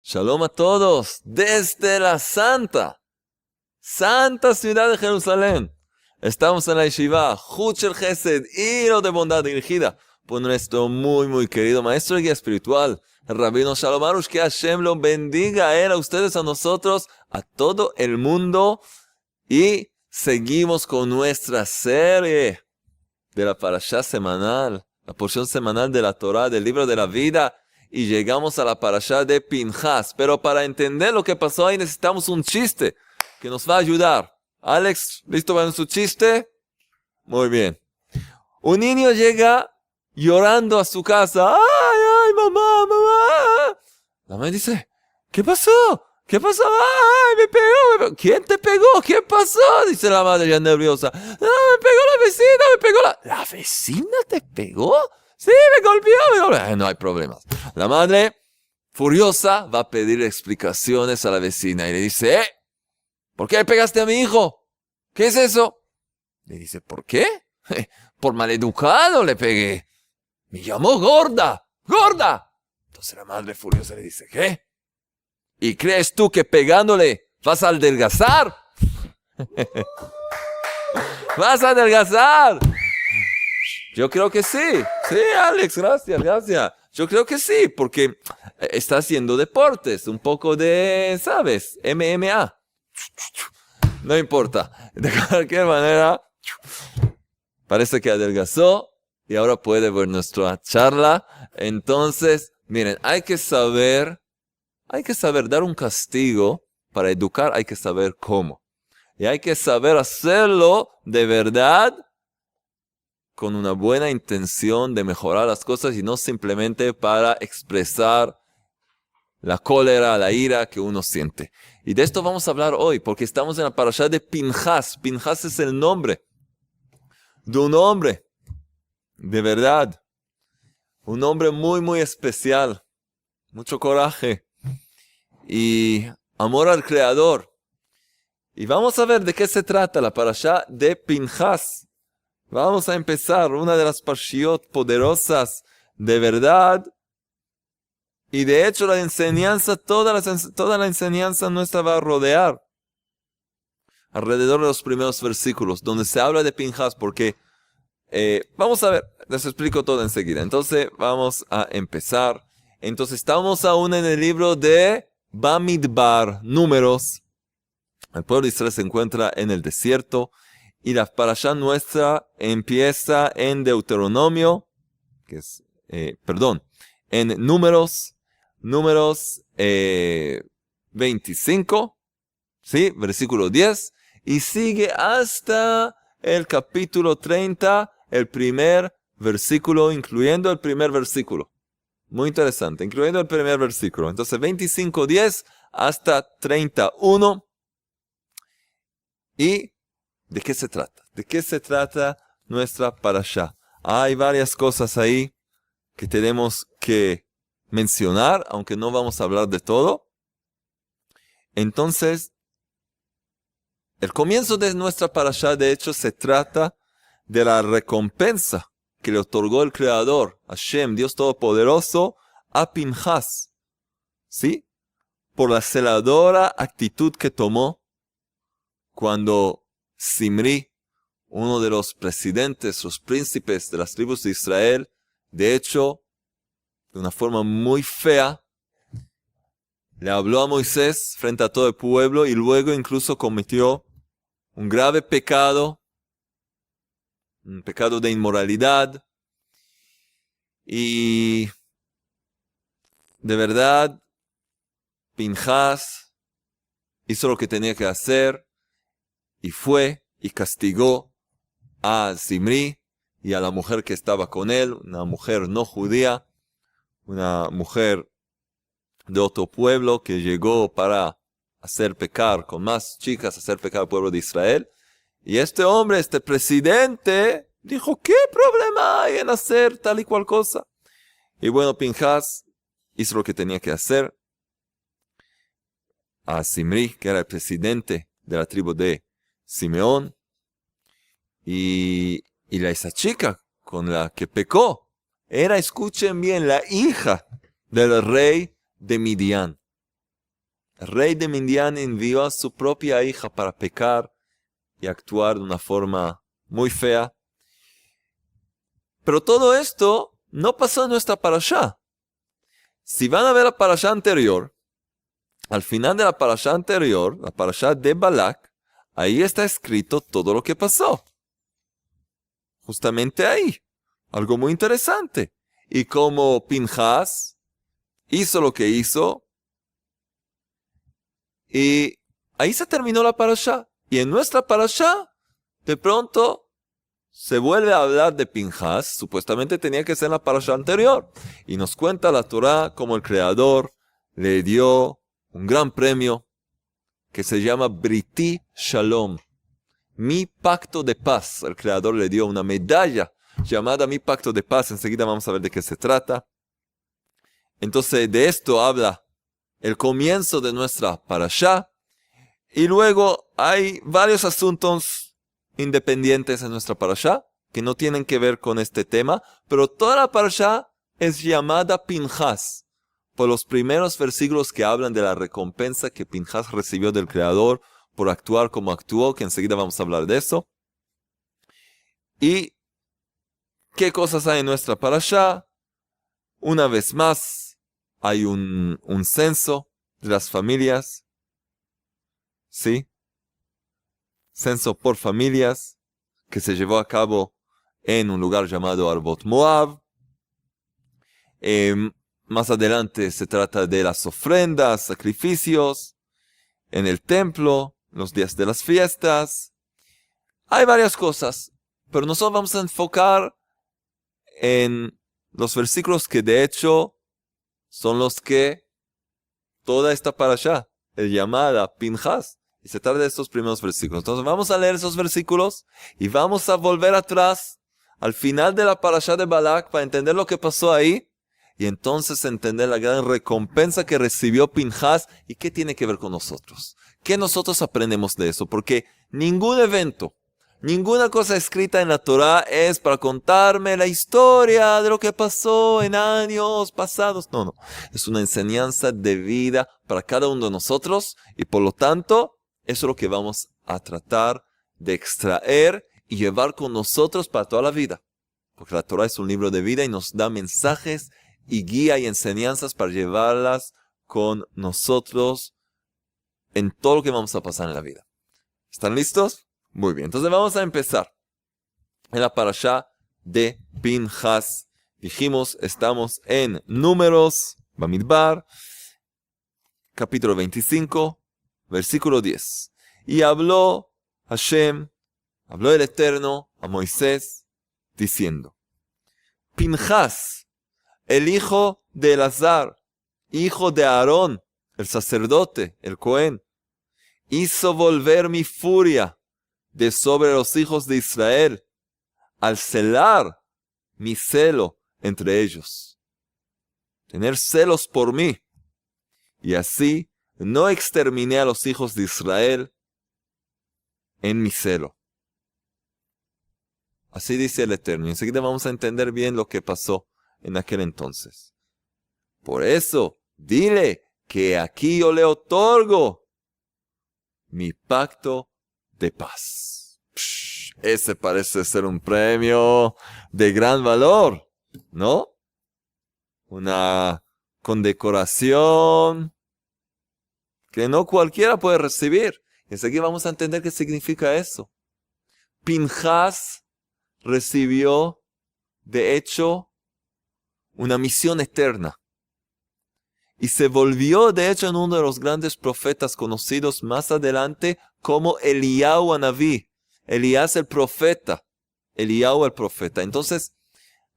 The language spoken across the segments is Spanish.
Shalom a todos desde la santa ciudad de Jerusalén. Estamos en la yeshiva Hut Shel Chesed, hilo de bondad, dirigida por nuestro muy querido maestro y guía espiritual, el Rabino Shalom Arush. Que Hashem lo bendiga a él, a ustedes, a nosotros, a todo el mundo. Y seguimos con nuestra serie de la parashá semanal, la porción semanal de la Torah, del libro de la vida. Y llegamos a la parashá de Pinhas. Pero para entender lo que pasó ahí necesitamos un chiste que nos va a ayudar. Alex, ¿listo para su chiste? Muy bien. Un niño llega llorando a su casa. ¡Ay, mamá! La mamá dice, ¿qué pasó? ¿Qué pasó? ¡Ay, me pegó! ¿Quién te pegó? ¿Qué pasó? Dice la madre ya nerviosa. ¡No, me pegó la vecina! ¡Me pegó la... ¿La vecina te pegó? Sí, me golpeó. Ay, no hay problemas. La madre, furiosa, va a pedir explicaciones a la vecina y le dice, ¿por qué le pegaste a mi hijo? ¿Qué es eso? Le dice, ¿por qué? Por maleducado le pegué. Me llamó gorda. ¡Gorda! Entonces la madre furiosa le dice, ¿qué? ¿Y crees tú que pegándole vas a adelgazar? ¿Vas a adelgazar? Yo creo que sí. Sí, Alex, gracias. Yo creo que sí, porque está haciendo deportes, un poco de, ¿sabes? MMA. No importa. De cualquier manera, parece que adelgazó y ahora puede ver nuestra charla. Entonces, miren, hay que saber dar un castigo. Para educar hay que saber cómo. Y hay que saber hacerlo de verdad, con una buena intención de mejorar las cosas y no simplemente para expresar la cólera, la ira que uno siente. Y de esto vamos a hablar hoy, porque estamos en la parashá de Pinhas. Pinhas es el nombre de un hombre, de verdad, un hombre muy especial, mucho coraje y amor al Creador. Y vamos a ver de qué se trata la parashá de Pinhas. Vamos a empezar una de las parshiot poderosas de verdad. Y de hecho la enseñanza, toda la enseñanza nuestra va a rodear alrededor de los primeros versículos, donde se habla de Pinhas, porque vamos a ver, les explico todo enseguida. Entonces vamos a empezar. Entonces estamos aún en el libro de Bamidbar, Números. El pueblo de Israel se encuentra en el desierto. Y la parashá nuestra empieza en Deuteronomio, en Números 25, ¿sí? Versículo 10, y sigue hasta el capítulo 30, el primer versículo, incluyendo el primer versículo. Muy interesante, incluyendo el primer versículo. Entonces, 25:10 hasta 31. Y ¿de qué se trata? ¿De qué se trata nuestra parashá? Hay varias cosas ahí que tenemos que mencionar, aunque no vamos a hablar de todo. Entonces, el comienzo de nuestra parashá, de hecho, se trata de la recompensa que le otorgó el Creador, Hashem, Dios Todopoderoso, a Pinhas, ¿sí? Por la celadora actitud que tomó cuando Zimri, uno de los presidentes, los príncipes de las tribus de Israel, de hecho, de una forma muy fea, le habló a Moisés frente a todo el pueblo y luego incluso cometió un grave pecado, un pecado de inmoralidad. Y de verdad, Pinhas hizo lo que tenía que hacer. Y fue y castigó a Zimri y a la mujer que estaba con él, una mujer no judía, una mujer de otro pueblo que llegó para hacer pecar con más chicas, hacer pecar al pueblo de Israel. Y este hombre, este presidente, dijo, ¿qué problema hay en hacer tal y cual cosa? Y bueno, Pinhas hizo lo que tenía que hacer. A Zimri, que era el presidente de la tribu de Simeón, y esa chica con la que pecó era, escuchen bien, la hija del rey de Midian. El rey de Midian envió a su propia hija para pecar y actuar de una forma muy fea. Pero todo esto no pasó en nuestra parashá. Si van a ver la parashá anterior, al final de la parashá anterior, la parashá de Balak, ahí está escrito todo lo que pasó. Justamente ahí. Algo muy interesante. Y como Pinhas hizo lo que hizo, y ahí se terminó la parashá. Y en nuestra parashá, de pronto, se vuelve a hablar de Pinhas. Supuestamente tenía que ser en la parashá anterior. Y nos cuenta la Torá como el Creador le dio un gran premio que se llama Briti Shalom. Mi pacto de paz. El Creador le dio una medalla llamada Mi pacto de paz. Enseguida vamos a ver de qué se trata. Entonces de esto habla el comienzo de nuestra parashá. Y luego hay varios asuntos independientes en nuestra parashá que no tienen que ver con este tema. Pero toda la parashá es llamada Pinhas por los primeros versículos que hablan de la recompensa que Pinhas recibió del Creador por actuar como actuó, que enseguida vamos a hablar de eso. ¿Y qué cosas hay en nuestra parashá? Una vez más, hay un censo de las familias. ¿Sí? Censo por familias que se llevó a cabo en un lugar llamado Arbot Moab. Más adelante se trata de las ofrendas, sacrificios en el templo, los días de las fiestas. Hay varias cosas, pero nosotros vamos a enfocar en los versículos que de hecho son los que toda esta parashá es llamada Pinhas. Y se trata de estos primeros versículos. Entonces vamos a leer esos versículos y vamos a volver atrás al final de la parashá de Balak para entender lo que pasó ahí. Y entonces entender la gran recompensa que recibió Pinhas y qué tiene que ver con nosotros. ¿Qué nosotros aprendemos de eso? Porque ningún evento, ninguna cosa escrita en la Torá es para contarme la historia de lo que pasó en años pasados. No. Es una enseñanza de vida para cada uno de nosotros y por lo tanto, eso es lo que vamos a tratar de extraer y llevar con nosotros para toda la vida. Porque la Torá es un libro de vida y nos da mensajes y guía y enseñanzas para llevarlas con nosotros en todo lo que vamos a pasar en la vida. ¿Están listos? Muy bien, entonces vamos a empezar en la parashá de Pinhas. Dijimos, estamos en Números, Bamidbar, capítulo 25, versículo 10. Y habló Hashem, habló el Eterno a Moisés, diciendo, Pinhas, el hijo de Elazar, hijo de Aarón, el sacerdote, el Cohen, hizo volver mi furia de sobre los hijos de Israel, al celar mi celo entre ellos. Tener celos por mí. Y así no exterminé a los hijos de Israel en mi celo. Así dice el Eterno. Y enseguida vamos a entender bien lo que pasó en aquel entonces. Por eso, dile que aquí yo le otorgo mi pacto de paz. Ese parece ser un premio de gran valor, ¿no? Una condecoración que no cualquiera puede recibir. Enseguida vamos a entender qué significa eso. Pinhas recibió, de hecho, una misión eterna. Y se volvió, de hecho, en uno de los grandes profetas conocidos más adelante como Eliyahu Hanaví. Elías el profeta. Eliyahu el profeta. Entonces,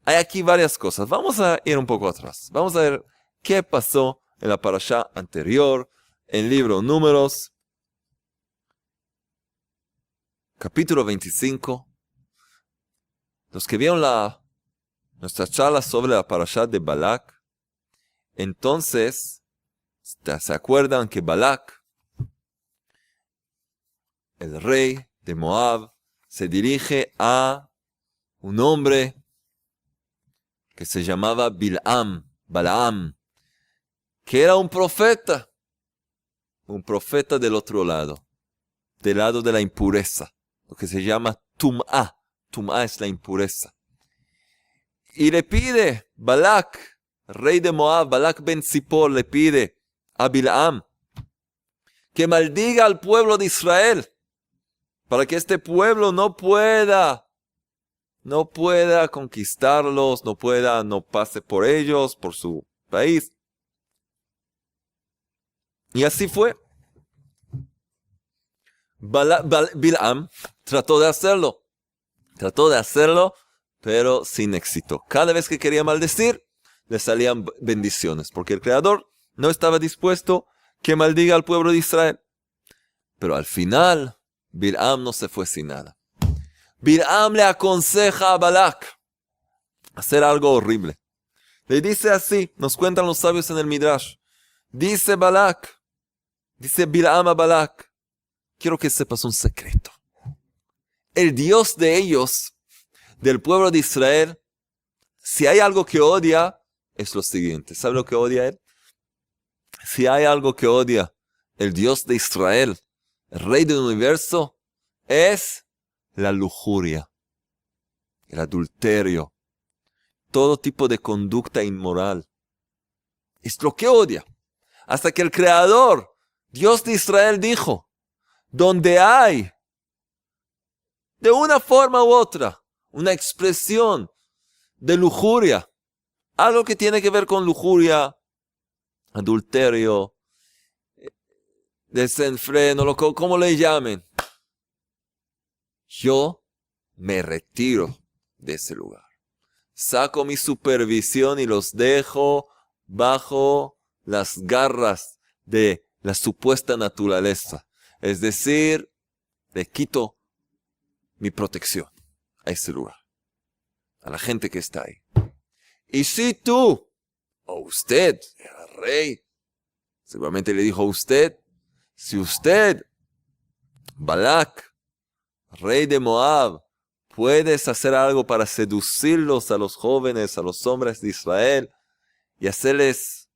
hay aquí varias cosas. Vamos a ir un poco atrás. Vamos a ver qué pasó en la parashá anterior, en el libro Números, capítulo 25. Los que vieron nuestra charla sobre la parashá de Balak, entonces, ¿se acuerdan que Balak, el rey de Moab, se dirige a un hombre que se llamaba Balaam, que era un profeta? un profeta del otro lado, del lado de la impureza, lo que se llama Tum'ah. Tum'ah es la impureza. Y le pide, Balak, rey de Moab, Balak ben Zippor, le pide a Bilam que maldiga al pueblo de Israel, para que este pueblo no pueda conquistarlos, no pase por ellos, por su país. Y así fue. Bilam trató de hacerlo, pero sin éxito. Cada vez que quería maldecir, le salían bendiciones, porque el Creador no estaba dispuesto que maldiga al pueblo de Israel. Pero al final, Bilam no se fue sin nada. Bilam le aconseja a Balak hacer algo horrible. Le dice así, nos cuentan los sabios en el Midrash. Dice Bilam a Balak, quiero que sepas un secreto. El Dios de ellos, del pueblo de Israel, si hay algo que odia, es lo siguiente. ¿Sabe lo que odia él? Si hay algo que odia el Dios de Israel, el Rey del universo, es la lujuria, el adulterio, todo tipo de conducta inmoral. Es lo que odia. Hasta que el Creador, Dios de Israel, dijo, donde hay, de una forma u otra, una expresión de lujuria, algo que tiene que ver con lujuria, adulterio, desenfreno, como le llamen, yo me retiro de ese lugar. Saco mi supervisión y los dejo bajo las garras de la supuesta naturaleza. Es decir, le quito mi protección a ese lugar, a la gente que está ahí. Y si tú, o usted, era rey, seguramente le dijo a usted, si usted, Balak, rey de Moab, puedes hacer algo para seducirlos a los jóvenes, a los hombres de Israel, y hacerles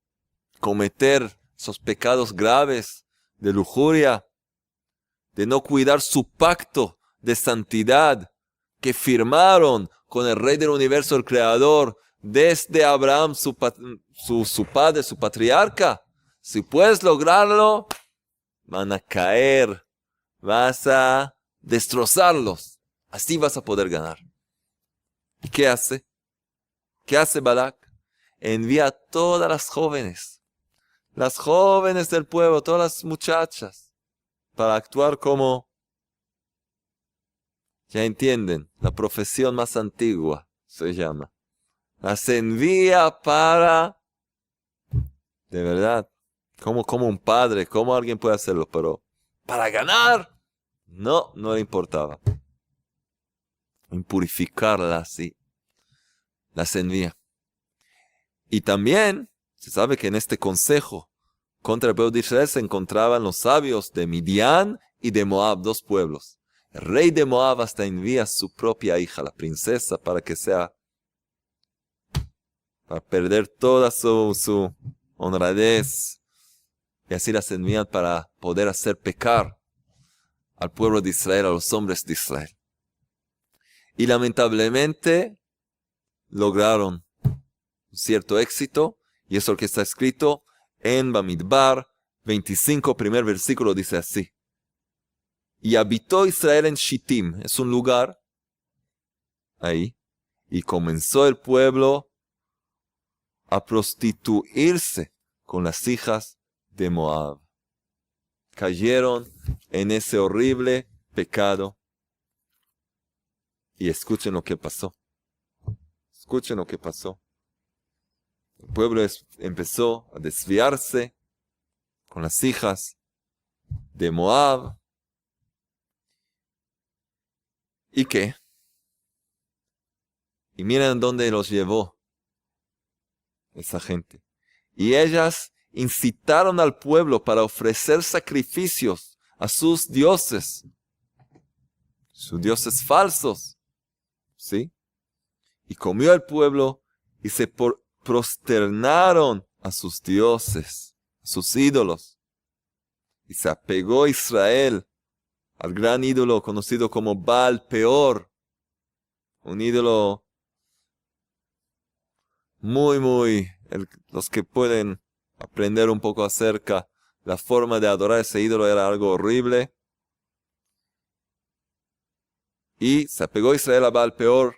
cometer esos pecados graves de lujuria, de no cuidar su pacto de santidad que firmaron con el Rey del Universo, el Creador, desde Abraham, su padre, su patriarca. Si puedes lograrlo, van a caer, vas a destrozarlos. Así vas a poder ganar. ¿Y qué hace? ¿Qué hace Balak? Envía a todas las jóvenes del pueblo, todas las muchachas, para actuar como, ya entienden, la profesión más antigua se llama. Las envía para, de verdad, como un padre, como alguien puede hacerlo, pero para ganar, no le importaba. Impurificarlas así, las envía. Y también se sabe que en este consejo contra el pueblo de Israel se encontraban los sabios de Midian y de Moab, dos pueblos. El rey de Moab hasta envía a su propia hija, la princesa, para perder toda su honradez. Y así las envían para poder hacer pecar al pueblo de Israel, a los hombres de Israel. Y lamentablemente lograron un cierto éxito, y eso es lo que está escrito en Bamidbar 25, primer versículo, dice así. Y habitó Israel en Shittim, es un lugar ahí, y comenzó el pueblo a prostituirse con las hijas de Moab. Cayeron en ese horrible pecado. Y escuchen lo que pasó. Escuchen lo que pasó. El pueblo empezó a desviarse con las hijas de Moab. ¿Y qué? Y miren dónde los llevó esa gente. Y ellas incitaron al pueblo para ofrecer sacrificios a sus dioses falsos. ¿Sí? Y comió el pueblo y se prosternaron a sus dioses, a sus ídolos. y se apegó Israel al gran ídolo conocido como Baal Peor, un ídolo los que pueden aprender un poco acerca, la forma de adorar ese ídolo era algo horrible. Y se apegó Israel a Baal Peor,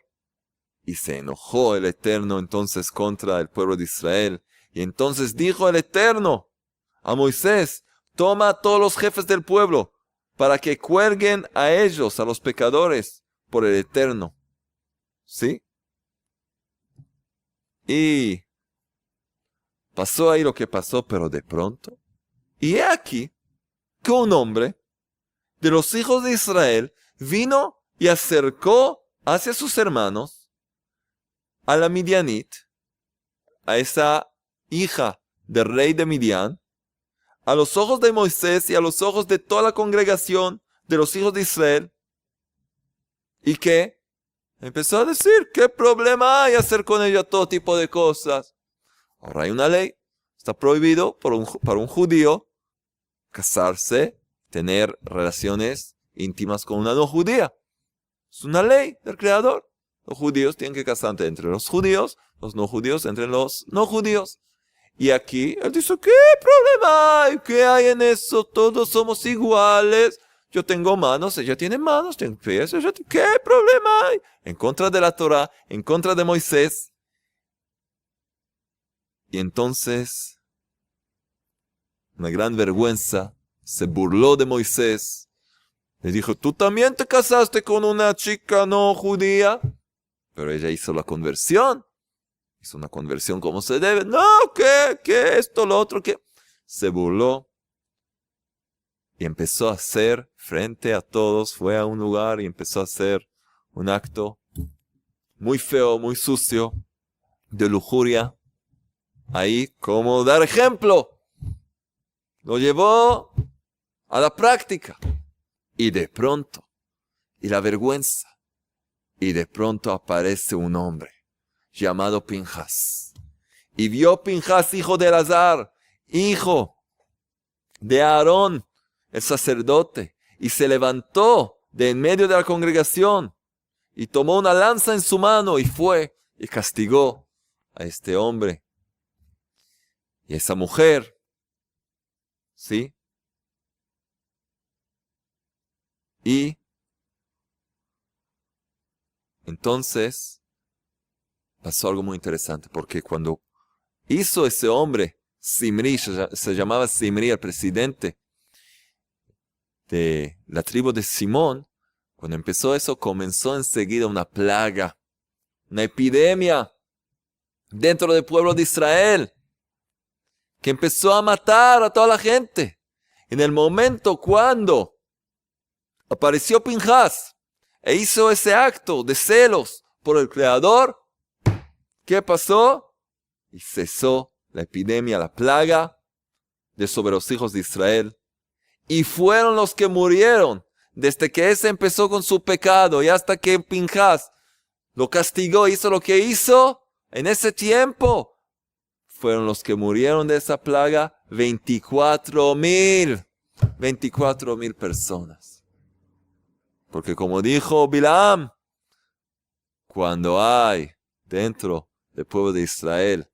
y se enojó el Eterno entonces contra el pueblo de Israel. Y entonces dijo el Eterno a Moisés: toma a todos los jefes del pueblo, para que cuelguen a ellos, a los pecadores, por el Eterno. ¿Sí? Y pasó ahí lo que pasó, pero de pronto, y he aquí que un hombre de los hijos de Israel vino y acercó hacia sus hermanos a la Midianit, a esa hija del rey de Midian, a los ojos de Moisés y a los ojos de toda la congregación de los hijos de Israel, y que empezó a decir: ¿qué problema hay hacer con ella todo tipo de cosas? Ahora hay una ley, está prohibido para un judío casarse, tener relaciones íntimas con una no judía. Es una ley del Creador. Los judíos tienen que casarse entre los no judíos entre los no judíos. Y aquí él dice: ¿qué problema hay? ¿Qué hay en eso? Todos somos iguales. Yo tengo manos, ella tiene manos, tengo pies, ¿qué problema hay? En contra de la Torah, en contra de Moisés. Y entonces, una gran vergüenza, se burló de Moisés. Le dijo: ¿tú también te casaste con una chica no judía? Pero ella hizo la conversión. Hizo una conversión como se debe. No, ¿qué? Esto, lo otro, ¿qué? Se burló. Y empezó a hacer, frente a todos, fue a un lugar y empezó a hacer un acto muy feo, muy sucio, de lujuria. Ahí, como dar ejemplo. Lo llevó a la práctica. Y de pronto, y la vergüenza, y de pronto aparece un hombre llamado Pinjas. Y vio Pinjas, hijo de Elazar, hijo de Aarón, el sacerdote, y se levantó de en medio de la congregación, y tomó una lanza en su mano, y fue, y castigó a este hombre, y a esa mujer, ¿sí? Y entonces pasó algo muy interesante, porque cuando hizo ese hombre, Zimri, se llamaba Zimri, el presidente de la tribu de Simón, cuando empezó eso, comenzó enseguida una plaga, una epidemia dentro del pueblo de Israel, que empezó a matar a toda la gente. En el momento cuando apareció Pinjas e hizo ese acto de celos por el Creador, ¿qué pasó? Y cesó la epidemia, la plaga de sobre los hijos de Israel. Y fueron los que murieron desde que ese empezó con su pecado y hasta que Pinjas lo castigó, hizo lo que hizo. En ese tiempo fueron los que murieron de esa plaga 24,000 personas. Porque como dijo Bilam, cuando hay dentro del pueblo de Israel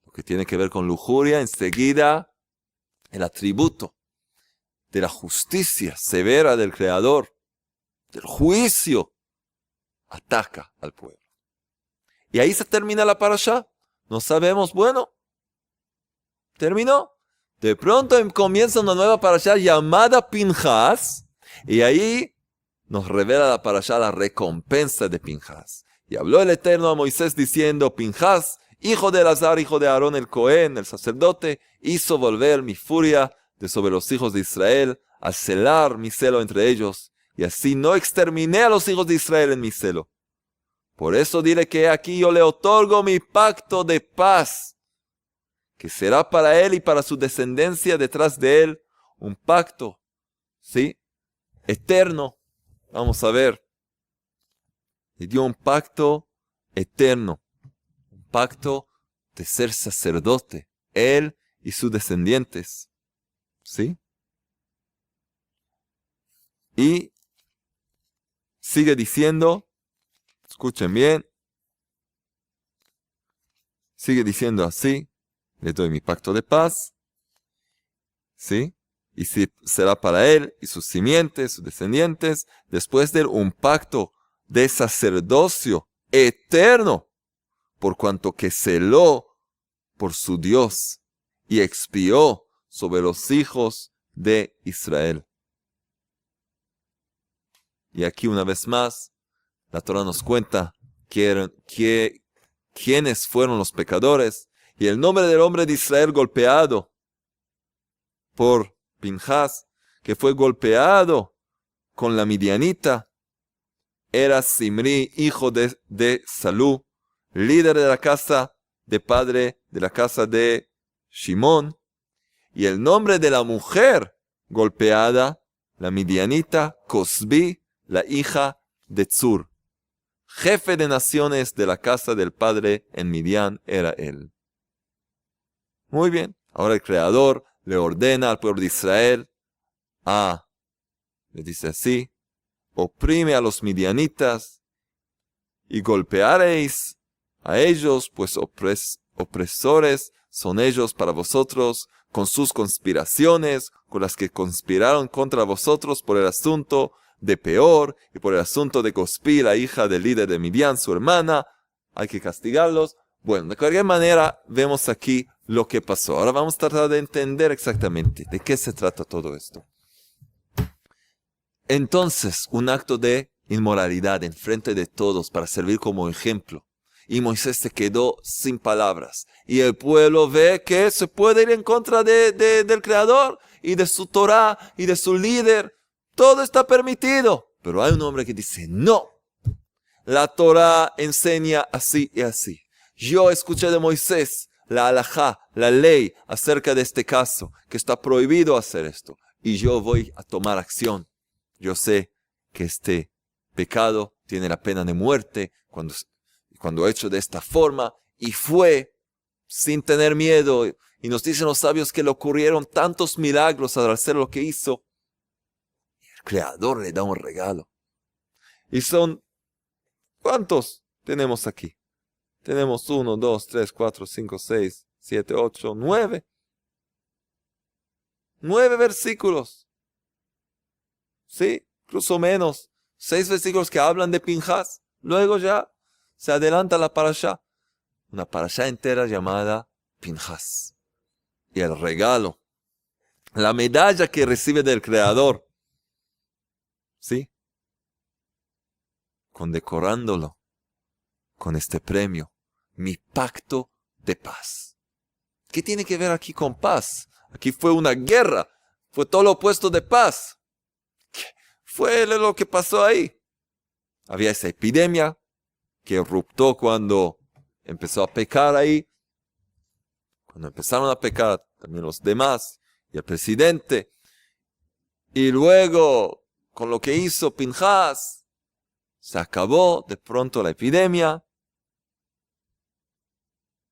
lo que tiene que ver con lujuria, enseguida el atributo de la justicia severa del Creador, del juicio, ataca al pueblo. Y ahí se termina la parashá. No sabemos, bueno, terminó. De pronto comienza una nueva parashá llamada Pinjas, y ahí nos revela la parashá la recompensa de Pinjas. Y habló el Eterno a Moisés diciendo: Pinjas, hijo de Elazar, hijo de Aarón el Cohen, el sacerdote, hizo volver mi furia de sobre los hijos de Israel, a celar mi celo entre ellos, y así no exterminé a los hijos de Israel en mi celo. Por eso dile que aquí yo le otorgo mi pacto de paz, que será para él y para su descendencia detrás de él un pacto, ¿sí?, eterno. Vamos a ver. Le dio un pacto eterno, un pacto de ser sacerdote, él y sus descendientes, ¿sí? Y sigue diciendo, escuchen bien, sigue diciendo así, le doy mi pacto de paz, ¿sí? Y será para él y sus simientes, sus descendientes, después de él un pacto de sacerdocio eterno, por cuanto que celó por su Dios y expió sobre los hijos de Israel. Y aquí una vez más, la Torah nos cuenta quiénes fueron los pecadores y el nombre del hombre de Israel golpeado por Pinhas, que fue golpeado con la midianita, era Simri, hijo de Salú, líder de la casa de padre de la casa de Shimón, y el nombre de la mujer golpeada, la midianita, Cosbi, la hija de Tzur. Jefe de naciones de la casa del padre en Midian era él. Muy bien, ahora el Creador le ordena al pueblo de Israel le dice así, oprime a los midianitas y golpearéis a ellos, pues opresores son ellos para vosotros, con sus conspiraciones, con las que conspiraron contra vosotros por el asunto de Peor y por el asunto de Cosbi, la hija del líder de Midian, su hermana. Hay que castigarlos. Bueno, de cualquier manera, vemos aquí lo que pasó. Ahora vamos a tratar de entender exactamente de qué se trata todo esto. Entonces, un acto de inmoralidad en frente de todos para servir como ejemplo. Y Moisés se quedó sin palabras. Y el pueblo ve que se puede ir en contra del Creador y de su Torah y de su líder. Todo está permitido. Pero hay un hombre que dice, no. La Torah enseña así y así. Yo escuché de Moisés la halajá, la ley acerca de este caso, que está prohibido hacer esto. Y yo voy a tomar acción. Yo sé que este pecado tiene la pena de muerte cuando hecho de esta forma, y fue sin tener miedo. Y nos dicen los sabios que le ocurrieron tantos milagros al hacer lo que hizo. El Creador le da un regalo. Y son, ¿cuántos tenemos aquí? Tenemos 1, 2, 3, 4, 5, 6, 7, 8, 9. 9 versículos. Sí, incluso menos. 6 versículos que hablan de Pinhas. Luego ya se adelanta la parashá. Una parashá entera llamada Pinhas. Y el regalo. La medalla que recibe del Creador. ¿Sí? Condecorándolo con este premio. Mi pacto de paz. ¿Qué tiene que ver aquí con paz? Aquí fue una guerra. Fue todo lo opuesto de paz. ¿Qué fue lo que pasó ahí? Había esa epidemia que eruptó cuando empezó a pecar ahí. Cuando empezaron a pecar también los demás y el presidente. Y luego, con lo que hizo Pinhas, se acabó de pronto la epidemia.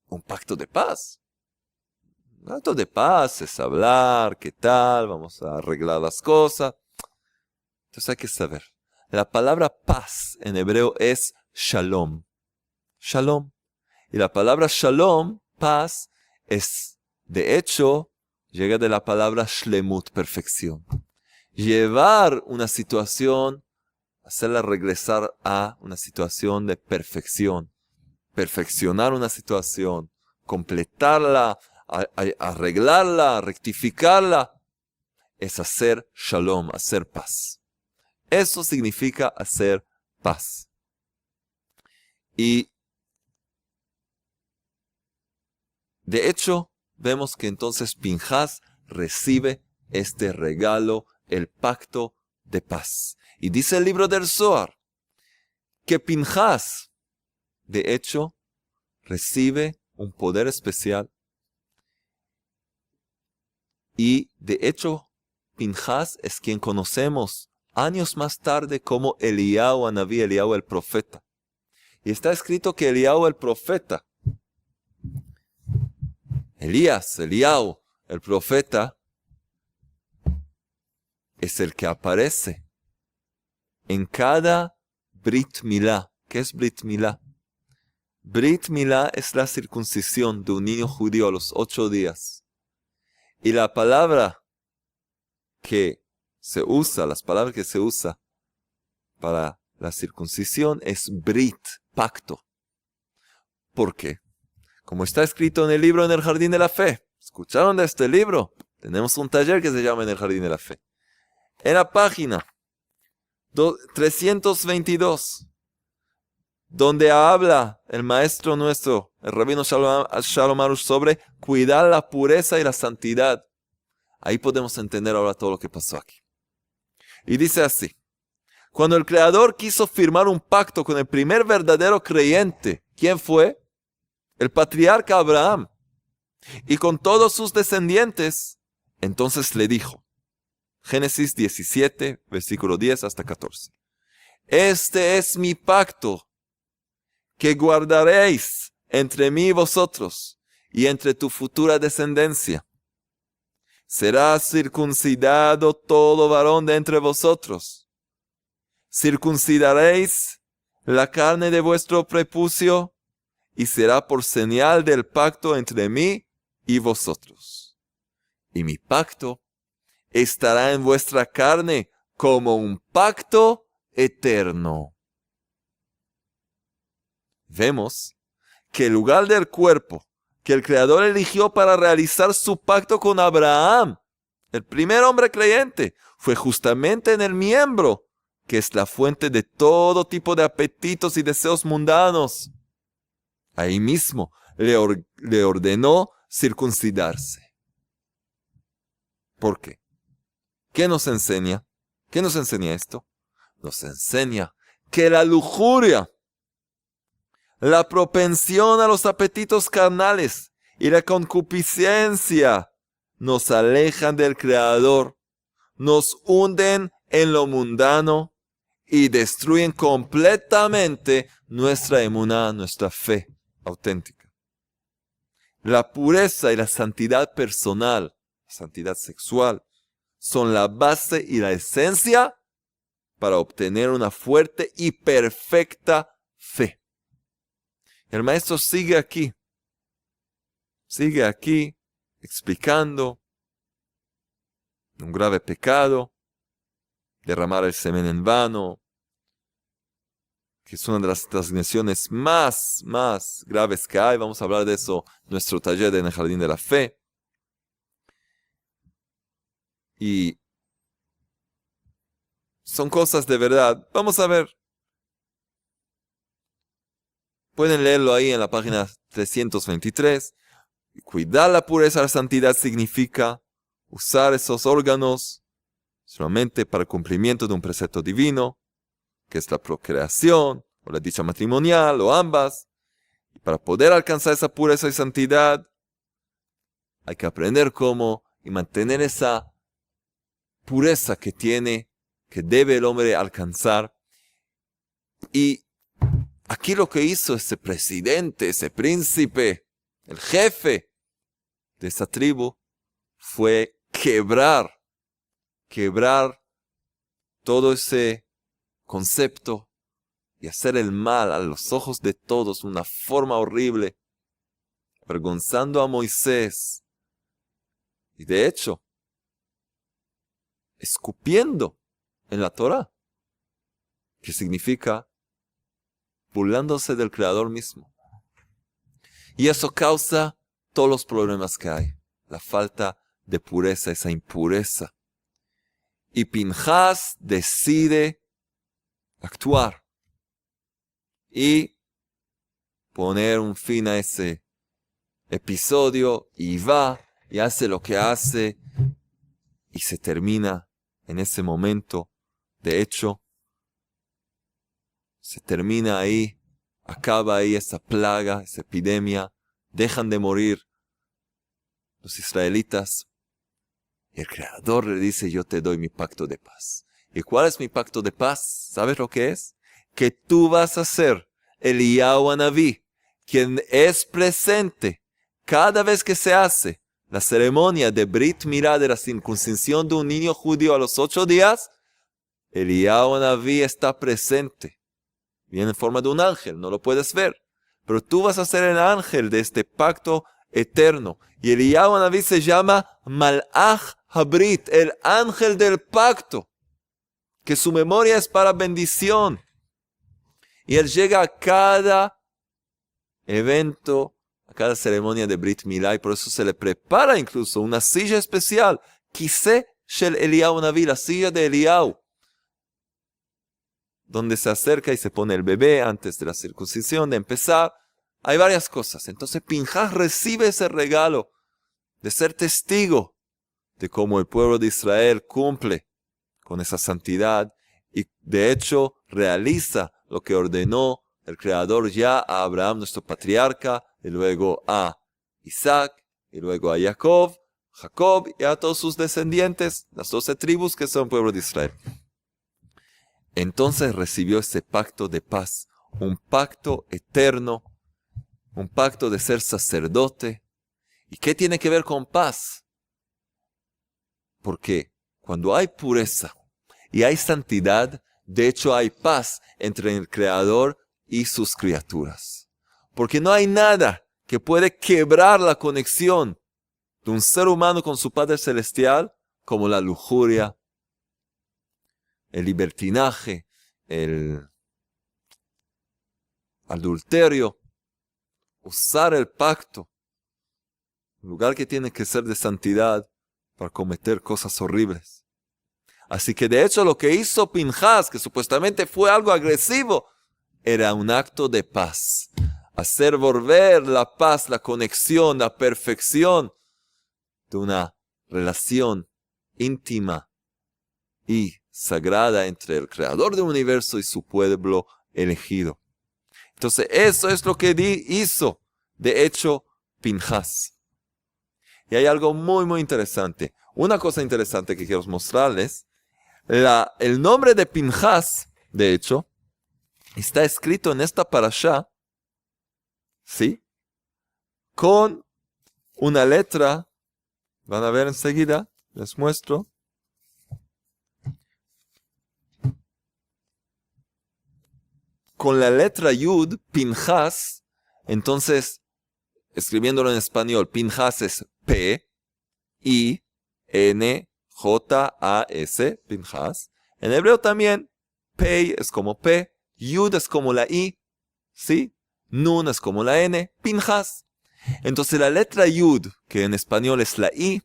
Un pacto de paz. Un pacto de paz es hablar, qué tal, vamos a arreglar las cosas. Entonces hay que saber. La palabra paz en hebreo es shalom. Shalom. Y la palabra shalom, paz, de hecho, llega de la palabra shlemut, perfección. Llevar una situación, hacerla regresar a una situación de perfección. Perfeccionar una situación, completarla, arreglarla, rectificarla, es hacer shalom, hacer paz. Eso significa hacer paz. Y de hecho, vemos que entonces Pinhas recibe este regalo, el pacto de paz. Y dice el libro del Zohar que Pinhas, de hecho, recibe un poder especial. Y de hecho, Pinhas es quien conocemos años más tarde como Eliyahu Anabí, Eliyahu el profeta. Y está escrito que Eliyahu el profeta, Eliyahu el profeta, es el que aparece en cada Brit Milá. ¿Qué es Brit Milá? Brit Milá es la circuncisión de un niño judío a los 8 días. Y la palabra que se usa, las palabras que se usa para la circuncisión es Brit, pacto. ¿Por qué? Como está escrito en el libro En el Jardín de la Fe. ¿Escucharon de este libro? Tenemos un taller que se llama En el Jardín de la Fe. En la página 322, donde habla el maestro nuestro, el rabino Shalom Arush, sobre cuidar la pureza y la santidad. Ahí podemos entender ahora todo lo que pasó aquí. Y dice así: cuando el Creador quiso firmar un pacto con el primer verdadero creyente, ¿quién fue? El patriarca Abraham. Y con todos sus descendientes, entonces le dijo, Génesis 17, versículo 10 hasta 14. Este es mi pacto que guardaréis entre mí y vosotros y entre tu futura descendencia. Será circuncidado todo varón de entre vosotros. Circuncidaréis la carne de vuestro prepucio y será por señal del pacto entre mí y vosotros. Y mi pacto estará en vuestra carne como un pacto eterno. Vemos que el lugar del cuerpo que el Creador eligió para realizar su pacto con Abraham, el primer hombre creyente, fue justamente en el miembro, que es la fuente de todo tipo de apetitos y deseos mundanos. Ahí mismo le ordenó circuncidarse. ¿Por qué? ¿Qué nos enseña? ¿Qué nos enseña esto? Nos enseña que la lujuria, la propensión a los apetitos carnales y la concupiscencia nos alejan del Creador, nos hunden en lo mundano y destruyen completamente nuestra emuná, nuestra fe auténtica. La pureza y la santidad personal, la santidad sexual, son la base y la esencia para obtener una fuerte y perfecta fe. El maestro sigue aquí explicando un grave pecado, derramar el semen en vano, que es una de las transgresiones más graves que hay. Vamos a hablar de eso en nuestro taller en el Jardín de la Fe. Y son cosas de verdad. Vamos a ver. Pueden leerlo ahí en la página 323. Cuidar la pureza y la santidad significa usar esos órganos solamente para el cumplimiento de un precepto divino, que es la procreación, o la dicha matrimonial, o ambas. Y para poder alcanzar esa pureza y santidad, hay que aprender cómo y mantener esa pureza que debe el hombre alcanzar. Y aquí lo que hizo ese presidente, ese príncipe, el jefe de esa tribu, fue quebrar todo ese concepto y hacer el mal a los ojos de todos de una forma horrible, avergonzando a Moisés. Y de hecho, escupiendo en la Torá, que significa burlándose del Creador mismo. Y eso causa todos los problemas que hay, la falta de pureza, esa impureza. Y Pinhas decide actuar y poner un fin a ese episodio, y va y hace lo que hace, y se termina en ese momento. De hecho, se termina ahí, acaba ahí esa plaga, esa epidemia, dejan de morir los israelitas. Y el Creador le dice: yo te doy mi pacto de paz. ¿Y cuál es mi pacto de paz? ¿Sabes lo que es? Que tú vas a ser Eliyahu Hanaví, quien es presente cada vez que se hace la ceremonia de Brit Milá, de la circuncisión de un niño judío a los 8 días. Eliyahu Naví está presente. Viene en forma de un ángel, no lo puedes ver. Pero tú vas a ser el ángel de este pacto eterno. Y Eliyahu Naví se llama Malach Habrit, el ángel del pacto. Que su memoria es para bendición. Y él llega a cada evento, a cada ceremonia de Brit Milá, y por eso se le prepara incluso una silla especial. Kiseh shel Eliyahu Naví, la silla de Eliyahu, donde se acerca y se pone el bebé antes de la circuncisión, de empezar. Hay varias cosas. Entonces Pinhas recibe ese regalo de ser testigo de cómo el pueblo de Israel cumple con esa santidad y de hecho realiza lo que ordenó el Creador ya a Abraham, nuestro patriarca, y luego a Isaac, y luego a Jacob y a todos sus descendientes, las 12 tribus que son pueblo de Israel. Entonces recibió ese pacto de paz, un pacto eterno, un pacto de ser sacerdote. ¿Y qué tiene que ver con paz? Porque cuando hay pureza y hay santidad, de hecho hay paz entre el Creador y sus criaturas. Porque no hay nada que puede quebrar la conexión de un ser humano con su Padre Celestial como la lujuria, el libertinaje, el adulterio, usar el pacto, un lugar que tiene que ser de santidad para cometer cosas horribles. Así que de hecho lo que hizo Pinhas, que supuestamente fue algo agresivo, era un acto de paz. Hacer volver la paz, la conexión, la perfección de una relación íntima y sagrada entre el Creador del universo y su pueblo elegido. Entonces eso es lo que hizo, de hecho, Pinhas. Y hay algo muy, muy interesante. Una cosa interesante que quiero mostrarles. El nombre de Pinhas, de hecho, está escrito en esta parashá, ¿sí? Con una letra, van a ver enseguida, les muestro. Con la letra Yud, Pinhas, entonces, escribiéndolo en español, Pinhas es P, I, N, J, A, S, Pinhas. En hebreo también, Pei es como P, Yud es como la I, ¿sí? Nun es como la N, Pinhas. Entonces la letra Yud, que en español es la I,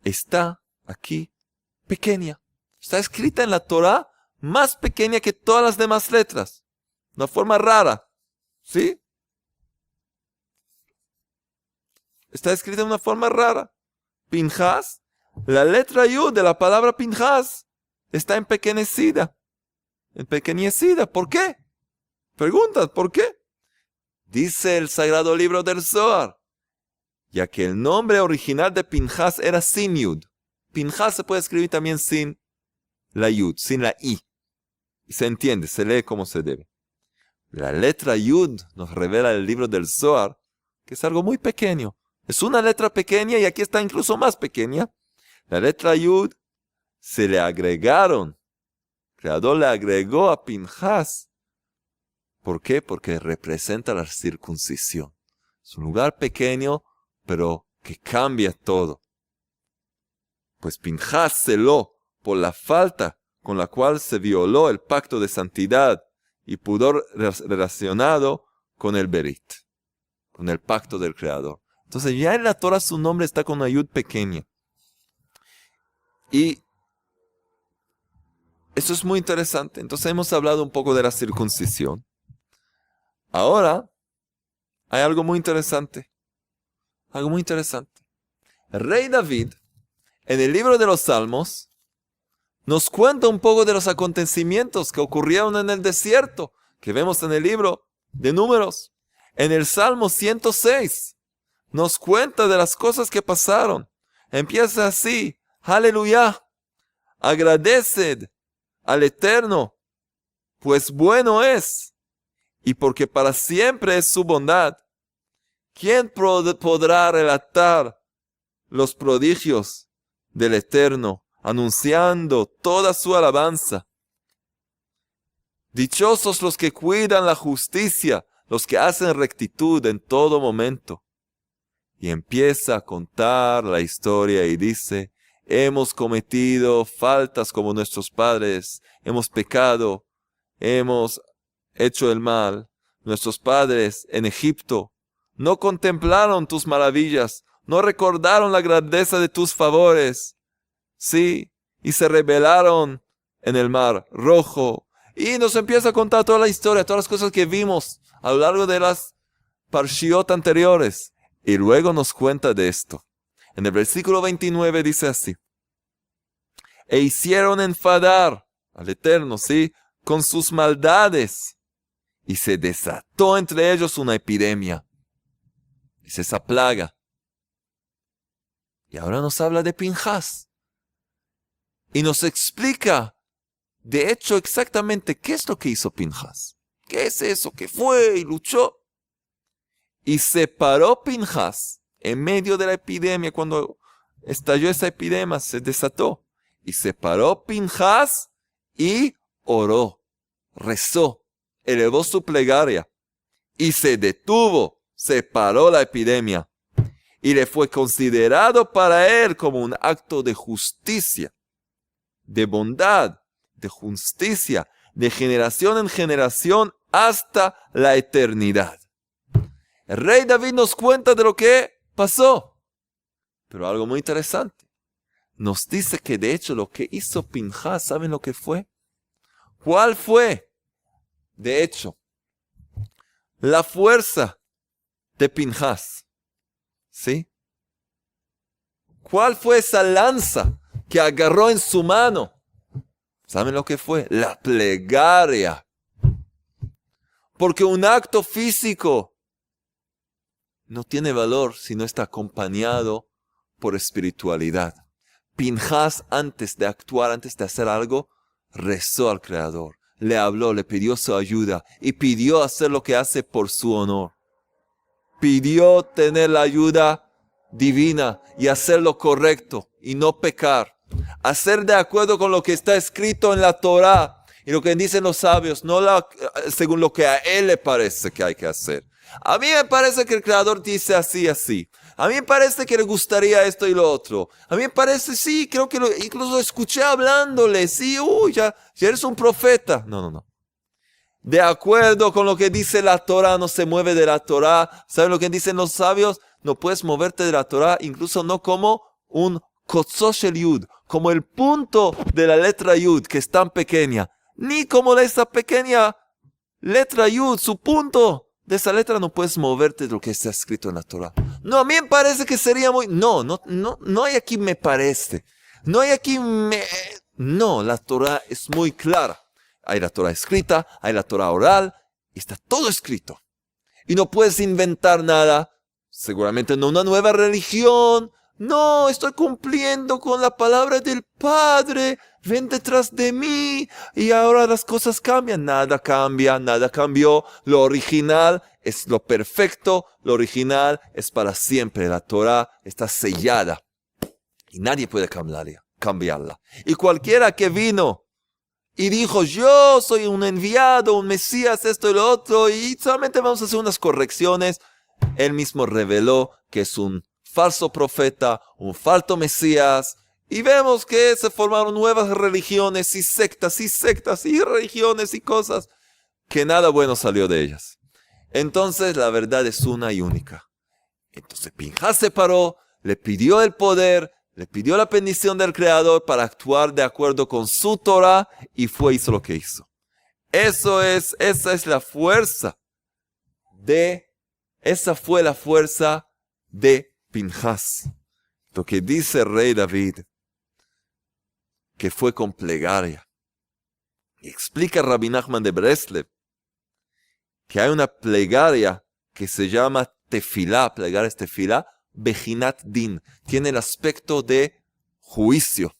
está aquí pequeña. Está escrita en la Torah más pequeña que todas las demás letras. Una forma rara, ¿sí? Está escrita de una forma rara. Pinhas, la letra Yud de la palabra Pinhas está empequeñecida. ¿Por qué? Preguntas, ¿por qué? Dice el sagrado libro del Zohar, ya que el nombre original de Pinhas era sin Yud. Pinhas se puede escribir también sin la Yud, sin la I. Y se entiende, se lee como se debe. La letra Yud nos revela el libro del Zohar, que es algo muy pequeño. Es una letra pequeña y aquí está incluso más pequeña. La letra Yud se le agregaron. El Creador le agregó a Pinhas. ¿Por qué? Porque representa la circuncisión. Es un lugar pequeño, pero que cambia todo. Pues Pinhas celó por la falta con la cual se violó el pacto de santidad y pudor relacionado con el Berit, con el pacto del Creador. Entonces ya en la Torah su nombre está con una Yud pequeña. Y eso es muy interesante. Entonces hemos hablado un poco de la circuncisión. Ahora hay algo muy interesante. Algo muy interesante. El rey David, en el libro de los Salmos, nos cuenta un poco de los acontecimientos que ocurrieron en el desierto, que vemos en el libro de Números. En el Salmo 106, nos cuenta de las cosas que pasaron. Empieza así: aleluya, agradeced al Eterno, pues bueno es, y porque para siempre es su bondad. ¿Quién podrá relatar los prodigios del Eterno, anunciando toda su alabanza? Dichosos los que cuidan la justicia, los que hacen rectitud en todo momento. Y empieza a contar la historia y dice, hemos cometido faltas como nuestros padres, hemos pecado, hemos hecho el mal. Nuestros padres en Egipto no contemplaron tus maravillas, no recordaron la grandeza de tus favores. Sí, y se rebelaron en el mar Rojo. Y nos empieza a contar toda la historia, todas las cosas que vimos a lo largo de las parshiot anteriores. Y luego nos cuenta de esto. En el versículo 29 dice así. E hicieron enfadar al Eterno, ¿sí?, con sus maldades. Y se desató entre ellos una epidemia. Es esa plaga. Y ahora nos habla de Pinhas. Y nos explica, de hecho, exactamente qué es lo que hizo Pinhas. ¿Qué es eso? Que fue y luchó. Y se paró Pinhas en medio de la epidemia. Cuando estalló esa epidemia, se desató. Y se paró Pinhas y oró, rezó, elevó su plegaria. Y se detuvo, se paró la epidemia. Y le fue considerado para él como un acto de justicia, de bondad, de justicia, de generación en generación hasta la eternidad. El rey David nos cuenta de lo que pasó. Pero algo muy interesante. Nos dice que de hecho lo que hizo Pinhas, ¿saben lo que fue? ¿Cuál fue? De hecho, la fuerza de Pinhas. ¿Sí? ¿Cuál fue esa lanza que agarró en su mano? ¿Saben lo que fue? La plegaria. Porque un acto físico no tiene valor si no está acompañado por espiritualidad. Pinhas, antes de actuar, antes de hacer algo, rezó al Creador, le habló, le pidió su ayuda y pidió hacer lo que hace por su honor. Pidió tener la ayuda divina y hacer lo correcto y no pecar. Hacer de acuerdo con lo que está escrito en la Torá y lo que dicen los sabios, no según lo que a él le parece que hay que hacer. A mí me parece que el Creador dice así, así. A mí me parece que le gustaría esto y lo otro. A mí me parece, sí, creo que incluso lo escuché hablándole. Sí, ya eres un profeta. No. De acuerdo con lo que dice la Torah, no se mueve de la Torah. ¿Saben lo que dicen los sabios? No puedes moverte de la Torah, incluso no como un Kotzosh el Yud, como el punto de la letra Yud, que es tan pequeña. Ni como esa pequeña letra Yud, su punto de esa letra no puedes moverte de lo que está escrito en la Torah. No, a mí me parece que sería muy... No hay aquí me parece. No hay aquí me... No, la Torah es muy clara. Hay la Torah escrita, hay la Torah oral, y está todo escrito. Y no puedes inventar nada. Seguramente no una nueva religión. No, estoy cumpliendo con la palabra del Padre. Ven detrás de mí. Y ahora las cosas cambian. Nada cambia, nada cambió. Lo original es lo perfecto. Lo original es para siempre. La Torah está sellada. Y nadie puede cambiarla. Y cualquiera que vino y dijo, yo soy un enviado, un Mesías, esto y lo otro, y solamente vamos a hacer unas correcciones. Él mismo reveló que es un falso profeta, un falso Mesías, y vemos que se formaron nuevas religiones y sectas y religiones y cosas, que nada bueno salió de ellas. Entonces la verdad es una y única. Entonces Pinhas se paró, le pidió el poder, le pidió la bendición del Creador para actuar de acuerdo con su Torah y hizo lo que hizo. Esa es la fuerza esa fue la fuerza de Pinhas. Lo que dice el rey David, que fue con plegaria. Y explica Rabbi Nachman de Breslev que hay una plegaria que se llama tefilá, plegaria es tefilá, Bejinat Din, tiene el aspecto de juicio,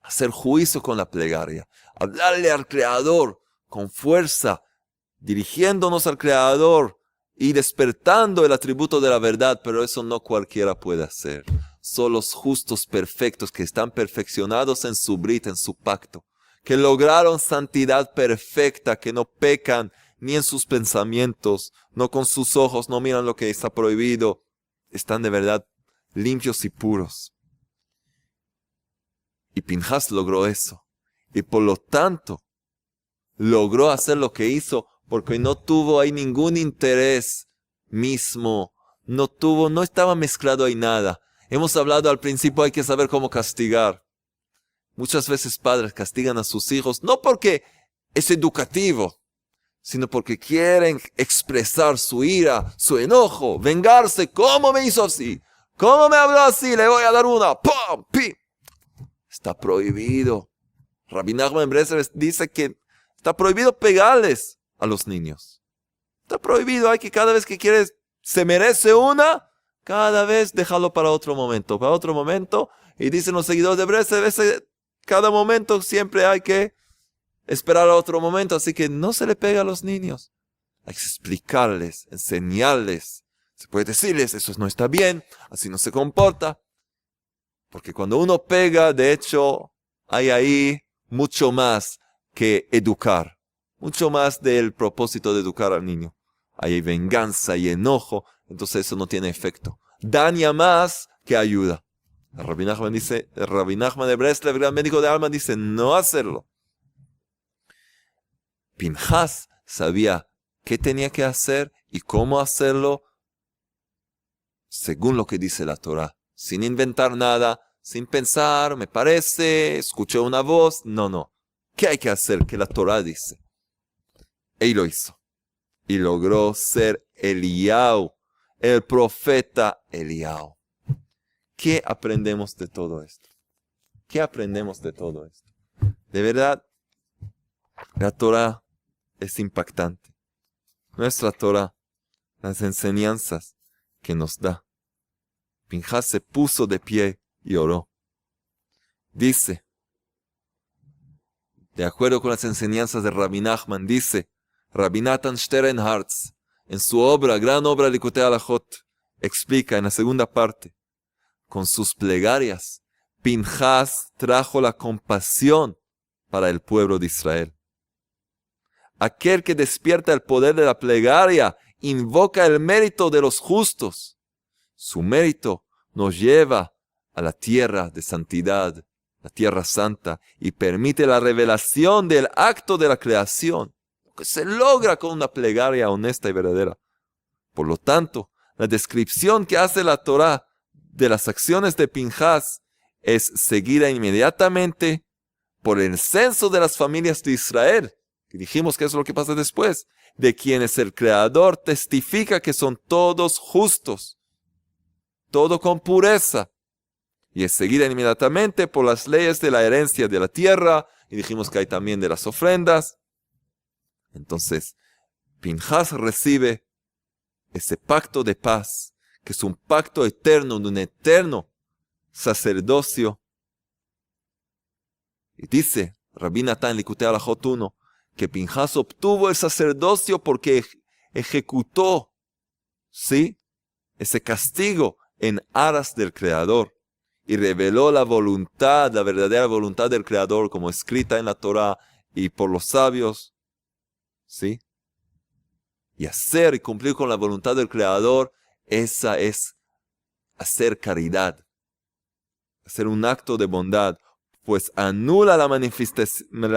hacer juicio con la plegaria, hablarle al Creador con fuerza, dirigiéndonos al Creador y despertando el atributo de la verdad, pero eso no cualquiera puede hacer. Son los justos perfectos que están perfeccionados en su brit, en su pacto, que lograron santidad perfecta, que no pecan ni en sus pensamientos, no con sus ojos, no miran lo que está prohibido, están de verdad limpios y puros. Y Pinhas logró eso. Y por lo tanto, logró hacer lo que hizo porque no tuvo ahí ningún interés mismo. No estaba mezclado ahí nada. Hemos hablado al principio, hay que saber cómo castigar. Muchas veces padres castigan a sus hijos no porque es educativo, sino porque quieren expresar su ira, su enojo, vengarse. ¿Cómo me hizo así? ¿Cómo me habló así? Le voy a dar una. ¡Pum! ¡Pi! Está prohibido. Rabbi Nachman Breslev dice que está prohibido pegarles a los niños. Está prohibido. Hay que cada vez que quieres, se merece una, cada vez déjalo para otro momento. Para otro momento. Y dicen los seguidores de Breslev, cada momento siempre hay que esperar a otro momento. Así que no se le pega a los niños. Hay que explicarles, enseñarles. Se puede decirles, eso no está bien, así no se comporta. Porque cuando uno pega, de hecho, hay ahí mucho más que educar. Mucho más del propósito de educar al niño. Hay venganza y enojo, entonces eso no tiene efecto. Daña más que ayuda. El Rabbi Nachman de Breslev, el gran médico de alma, dice no hacerlo. Pinhas sabía qué tenía que hacer y cómo hacerlo según lo que dice la Torah. Sin inventar nada, sin pensar, me parece, escuché una voz. No. ¿Qué hay que hacer? Que la Torah dice. Él lo hizo. Y logró ser Eliyahu, el profeta Eliyahu. ¿Qué aprendemos de todo esto? ¿Qué aprendemos de todo esto? De verdad, la Torah es impactante. Nuestra Torah, las enseñanzas que nos da. Pinhas se puso de pie y oró. Dice, de acuerdo con las enseñanzas de Rabbi Nachman, dice Rabbi Natan Sternhartz, en su obra, gran obra Likutei Halachot, explica en la segunda parte, con sus plegarias, Pinhas trajo la compasión para el pueblo de Israel. Aquel que despierta el poder de la plegaria, invoca el mérito de los justos. Su mérito nos lleva a la tierra de santidad, la tierra santa, y permite la revelación del acto de la creación, que se logra con una plegaria honesta y verdadera. Por lo tanto, la descripción que hace la Torah de las acciones de Pinhas es seguida inmediatamente por el censo de las familias de Israel. Y dijimos que eso es lo que pasa después, de quienes el Creador testifica que son todos justos, todo con pureza. Y es seguida inmediatamente por las leyes de la herencia de la tierra, y dijimos que hay también de las ofrendas. Entonces, Pinhas recibe ese pacto de paz, que es un pacto eterno, de un eterno sacerdocio. Y dice Rabbi Natan Likutei Halachot 1, que Pinhas obtuvo el sacerdocio porque ejecutó, ¿sí?, ese castigo en aras del Creador. Y reveló la voluntad, la verdadera voluntad del Creador, como escrita en la Torah y por los sabios. ¿Sí? Y hacer y cumplir con la voluntad del Creador, esa es hacer caridad. Hacer un acto de bondad, pues anula la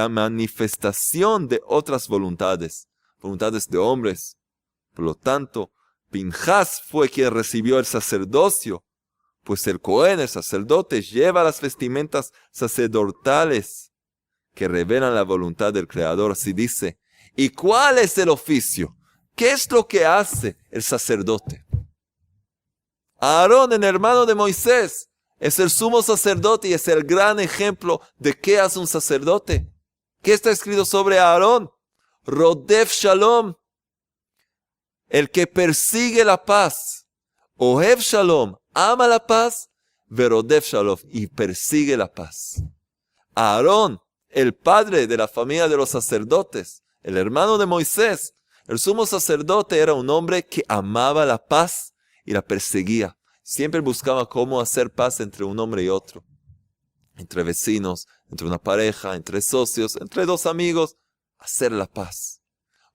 manifestación de otras voluntades, voluntades de hombres. Por lo tanto, Pinhas fue quien recibió el sacerdocio, pues el Cohen, el sacerdote, lleva las vestimentas sacerdotales que revelan la voluntad del Creador. Así dice, ¿y cuál es el oficio? ¿Qué es lo que hace el sacerdote? Aarón, el hermano de Moisés, es el sumo sacerdote y es el gran ejemplo de qué hace un sacerdote. ¿Qué está escrito sobre Aarón? Rodef Shalom, el que persigue la paz. Ohev Shalom, ama la paz. Verodef Shalom, y persigue la paz. Aarón, el padre de la familia de los sacerdotes, el hermano de Moisés, el sumo sacerdote, era un hombre que amaba la paz y la perseguía. Siempre buscaba cómo hacer paz entre un hombre y otro. entre vecinos, entre una pareja, entre socios, entre dos amigos, hacer la paz.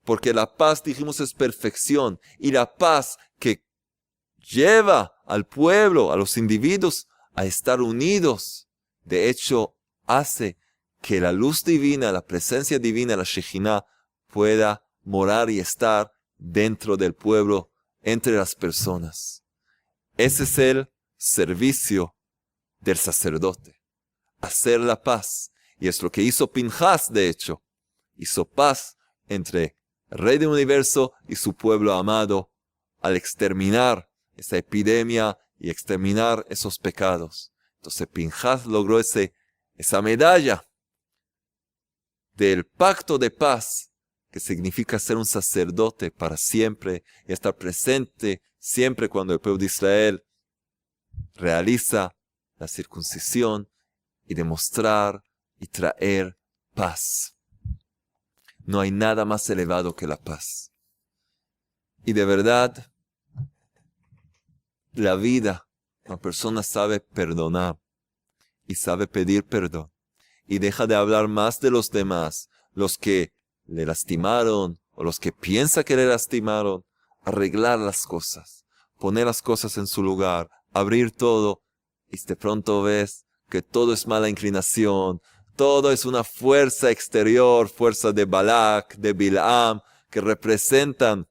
Porque la paz, dijimos, es perfección. Y la paz que lleva al pueblo, a los individuos, a estar unidos, de hecho, hace que la luz divina, la presencia divina, la Shejinah, pueda morar y estar dentro del pueblo, entre las personas. Ese es el servicio del sacerdote. Hacer la paz. Y es lo que hizo Pinhas, de hecho. Hizo paz entre el Rey del Universo y su pueblo amado al exterminar esa epidemia y exterminar esos pecados. Entonces Pinhas logró esa medalla del pacto de paz, que significa ser un sacerdote para siempre y estar presente siempre cuando el pueblo de Israel realiza la circuncisión y demostrar y traer paz. No hay nada más elevado que la paz. Y de verdad, la vida, una persona sabe perdonar y sabe pedir perdón y deja de hablar más de los demás, los que le lastimaron o los que piensa que le lastimaron, arreglar las cosas, poner las cosas en su lugar, abrir todo y de pronto ves que todo es mala inclinación, todo es una fuerza exterior, fuerza de Balak, de Bilam, que representan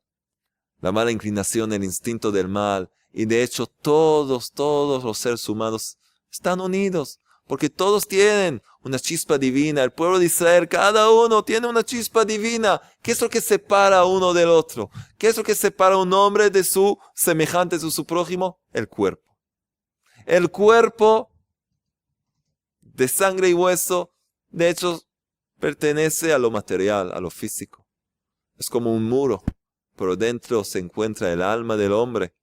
la mala inclinación, el instinto del mal. Y de hecho todos los seres humanos están unidos, porque todos tienen una chispa divina. El pueblo de Israel, cada uno tiene una chispa divina. ¿Qué es lo que separa uno del otro? ¿Qué es lo que separa a un hombre de su semejante, de su prójimo? El cuerpo. El cuerpo de sangre y hueso, de hecho, pertenece a lo material, a lo físico. Es como un muro, pero dentro se encuentra el alma del hombre.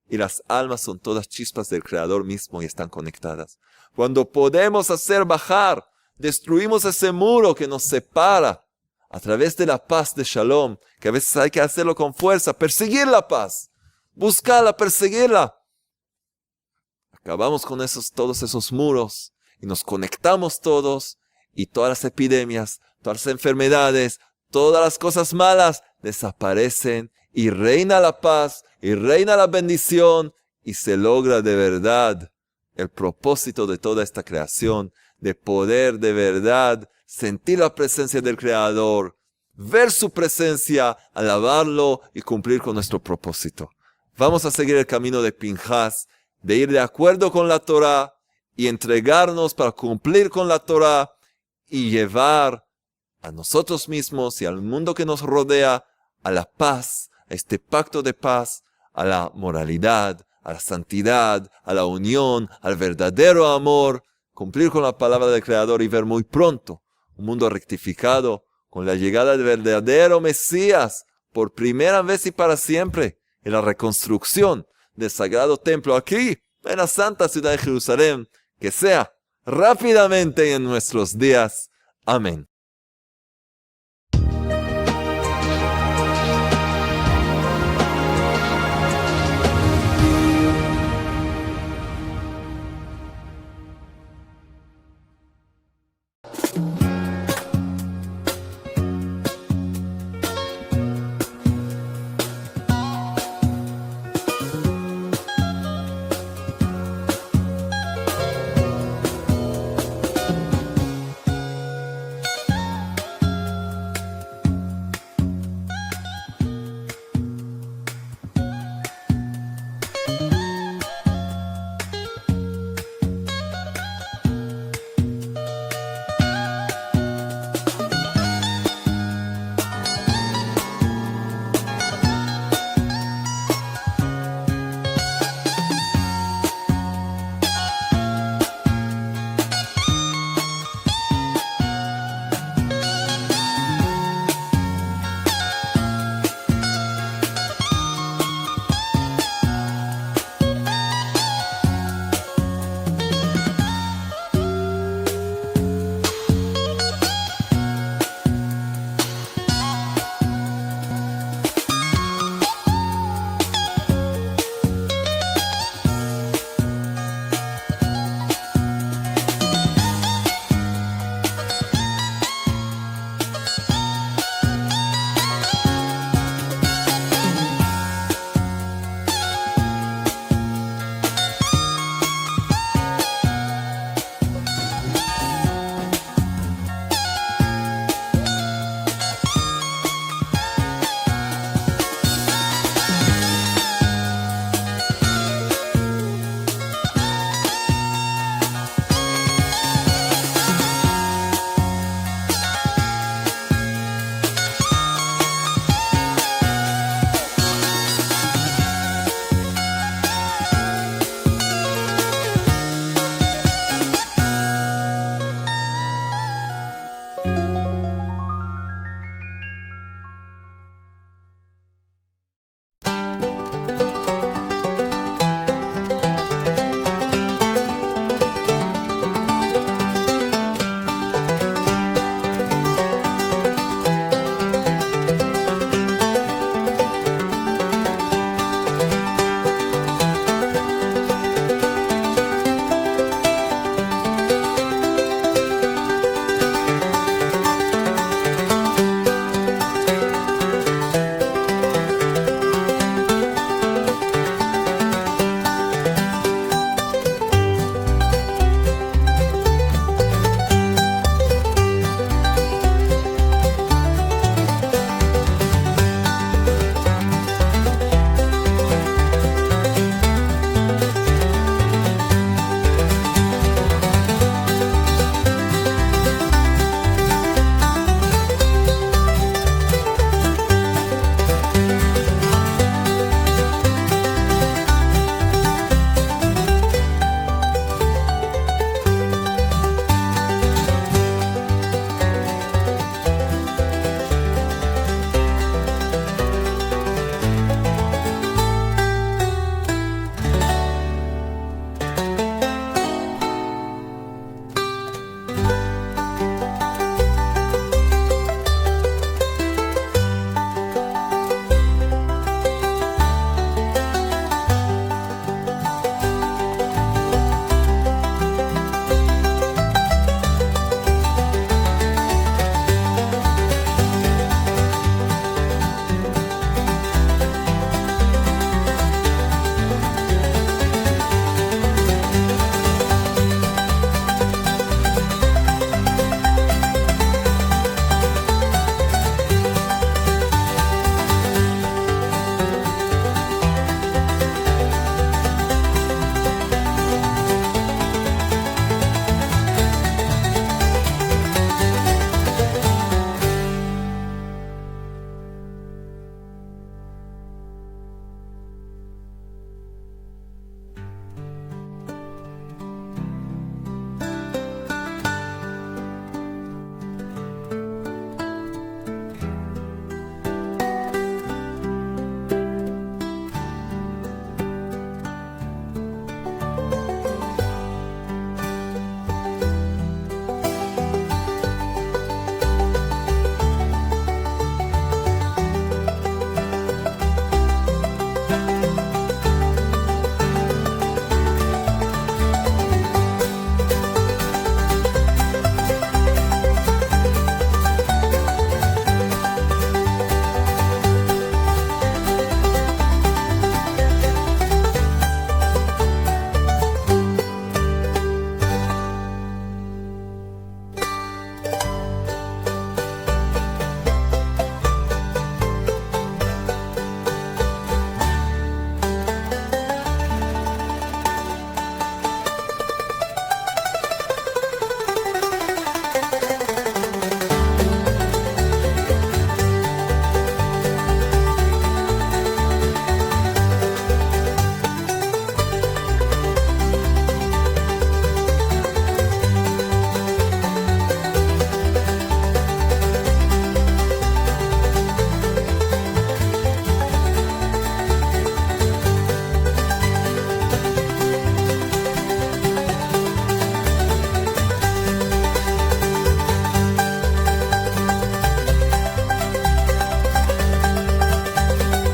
Y las almas son todas chispas del Creador mismo y están conectadas. Cuando podemos hacer bajar, destruimos ese muro que nos separa a través de la paz de Shalom, que a veces hay que hacerlo con fuerza, perseguir la paz, buscarla, perseguirla. Acabamos con todos esos muros y nos conectamos todos y todas las epidemias, todas las enfermedades, todas las cosas malas desaparecen y reina la paz y reina la bendición y se logra de verdad el propósito de toda esta creación, de poder de verdad sentir la presencia del Creador, ver su presencia, alabarlo y cumplir con nuestro propósito. Vamos a seguir el camino de Pinhas, de ir de acuerdo con la Torah y entregarnos para cumplir con la Torah y llevar a nosotros mismos y al mundo que nos rodea a la paz, a este pacto de paz, a la moralidad, a la santidad, a la unión, al verdadero amor, cumplir con la palabra del Creador y ver muy pronto un mundo rectificado con la llegada del verdadero Mesías por primera vez y para siempre en la reconstrucción del Sagrado Templo aquí en la Santa Ciudad de Jerusalén, que sea rápidamente en nuestros días. Amén.